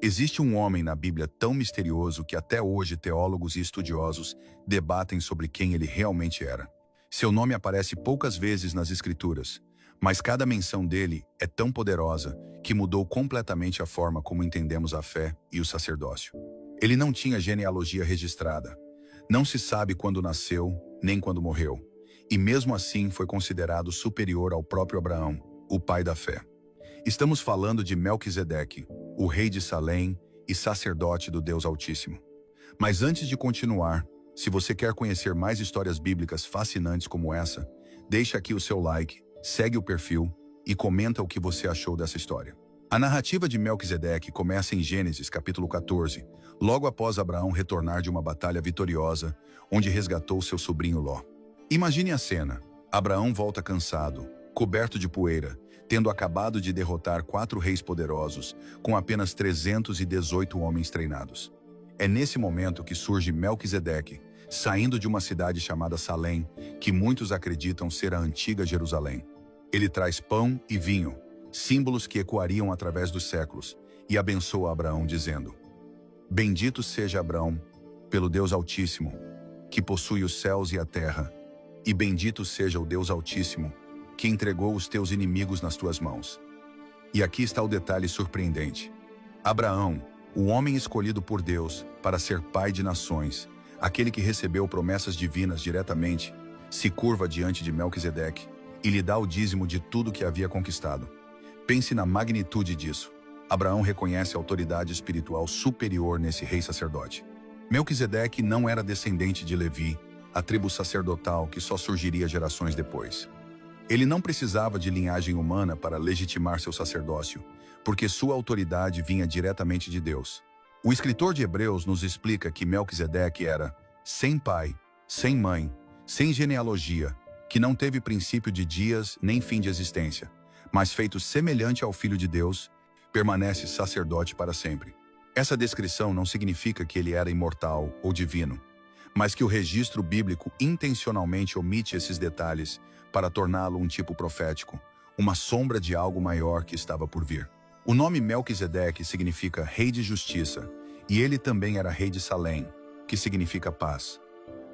Existe um homem na Bíblia tão misterioso que até hoje teólogos e estudiosos debatem sobre quem ele realmente era. Seu nome aparece poucas vezes nas Escrituras, mas cada menção dele é tão poderosa que mudou completamente a forma como entendemos a fé e o sacerdócio. Ele não tinha genealogia registrada. Não se sabe quando nasceu, nem quando morreu. E mesmo assim foi considerado superior ao próprio Abraão, o pai da fé. Estamos falando de Melquisedeque, o rei de Salém e sacerdote do Deus Altíssimo. Mas antes de continuar, se você quer conhecer mais histórias bíblicas fascinantes como essa, deixa aqui o seu like, segue o perfil e comenta o que você achou dessa história. A narrativa de Melquisedeque começa em Gênesis capítulo 14, logo após Abraão retornar de uma batalha vitoriosa, onde resgatou seu sobrinho Ló. Imagine a cena. Abraão volta cansado, coberto de poeira, tendo acabado de derrotar 4 reis poderosos, com apenas 318 homens treinados. É nesse momento que surge Melquisedeque, saindo de uma cidade chamada Salém, que muitos acreditam ser a antiga Jerusalém. Ele traz pão e vinho, símbolos que ecoariam através dos séculos, e abençoa Abraão, dizendo: Bendito seja Abraão, pelo Deus Altíssimo, que possui os céus e a terra, e bendito seja o Deus Altíssimo, que entregou os teus inimigos nas tuas mãos. E aqui está o detalhe surpreendente. Abraão, o homem escolhido por Deus para ser pai de nações, aquele que recebeu promessas divinas diretamente, se curva diante de Melquisedeque e lhe dá o dízimo de tudo que havia conquistado. Pense na magnitude disso. Abraão reconhece a autoridade espiritual superior nesse rei sacerdote. Melquisedeque não era descendente de Levi, a tribo sacerdotal que só surgiria gerações depois. Ele não precisava de linhagem humana para legitimar seu sacerdócio, porque sua autoridade vinha diretamente de Deus. O escritor de Hebreus nos explica que Melquisedeque era sem pai, sem mãe, sem genealogia, que não teve princípio de dias nem fim de existência, mas feito semelhante ao Filho de Deus, permanece sacerdote para sempre. Essa descrição não significa que ele era imortal ou divino, mas que o registro bíblico intencionalmente omite esses detalhes para torná-lo um tipo profético, uma sombra de algo maior que estava por vir. O nome Melquisedeque significa rei de justiça, e ele também era rei de Salém, que significa paz.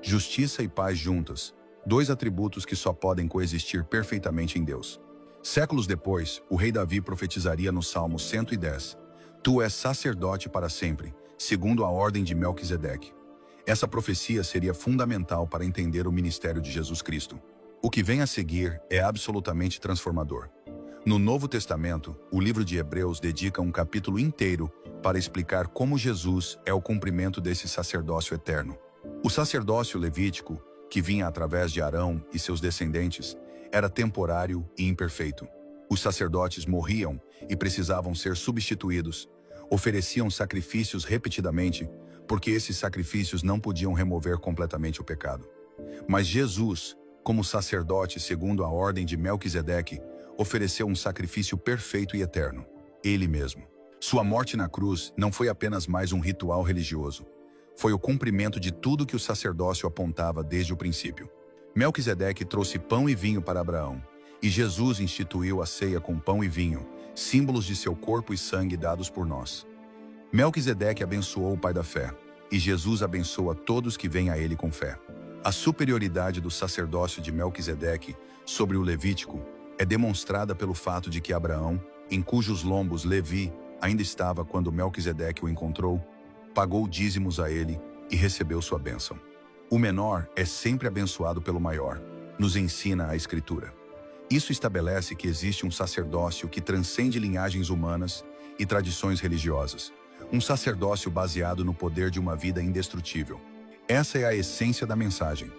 Justiça e paz juntas, 2 atributos que só podem coexistir perfeitamente em Deus. Séculos depois, o rei Davi profetizaria no Salmo 110, Tu és sacerdote para sempre, segundo a ordem de Melquisedeque. Essa profecia seria fundamental para entender o ministério de Jesus Cristo. O que vem a seguir é absolutamente transformador. No Novo Testamento, o livro de Hebreus dedica um capítulo inteiro para explicar como Jesus é o cumprimento desse sacerdócio eterno. O sacerdócio levítico, que vinha através de Arão e seus descendentes, era temporário e imperfeito. Os sacerdotes morriam e precisavam ser substituídos, ofereciam sacrifícios repetidamente, porque esses sacrifícios não podiam remover completamente o pecado. Mas Jesus, como sacerdote segundo a ordem de Melquisedeque, ofereceu um sacrifício perfeito e eterno, ele mesmo. Sua morte na cruz não foi apenas mais um ritual religioso, foi o cumprimento de tudo que o sacerdócio apontava desde o princípio. Melquisedeque trouxe pão e vinho para Abraão, e Jesus instituiu a ceia com pão e vinho, símbolos de seu corpo e sangue dados por nós. Melquisedeque abençoou o pai da fé, e Jesus abençoa todos que vêm a ele com fé. A superioridade do sacerdócio de Melquisedeque sobre o Levítico é demonstrada pelo fato de que Abraão, em cujos lombos Levi ainda estava quando Melquisedeque o encontrou, pagou dízimos a ele e recebeu sua bênção. O menor é sempre abençoado pelo maior, nos ensina a Escritura. Isso estabelece que existe um sacerdócio que transcende linhagens humanas e tradições religiosas. Um sacerdócio baseado no poder de uma vida indestrutível. Essa é a essência da mensagem.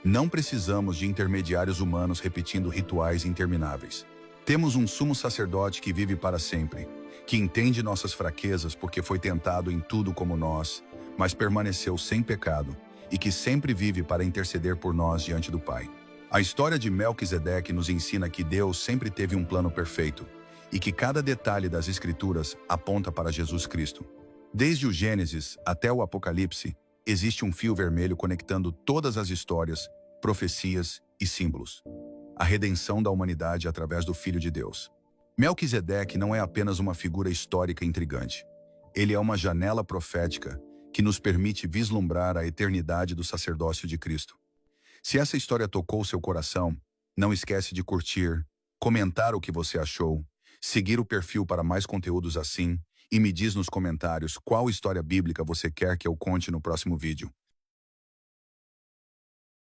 Não precisamos de intermediários humanos repetindo rituais intermináveis. Temos um sumo sacerdote que vive para sempre, que entende nossas fraquezas porque foi tentado em tudo como nós, mas permaneceu sem pecado, e que sempre vive para interceder por nós diante do Pai. A história de Melquisedeque nos ensina que Deus sempre teve um plano perfeito, e que cada detalhe das Escrituras aponta para Jesus Cristo. Desde o Gênesis até o Apocalipse, existe um fio vermelho conectando todas as histórias, profecias e símbolos. A redenção da humanidade através do Filho de Deus. Melquisedeque não é apenas uma figura histórica intrigante. Ele é uma janela profética que nos permite vislumbrar a eternidade do sacerdócio de Cristo. Se essa história tocou seu coração, não esquece de curtir, comentar o que você achou, seguir o perfil para mais conteúdos assim e me diz nos comentários qual história bíblica você quer que eu conte no próximo vídeo.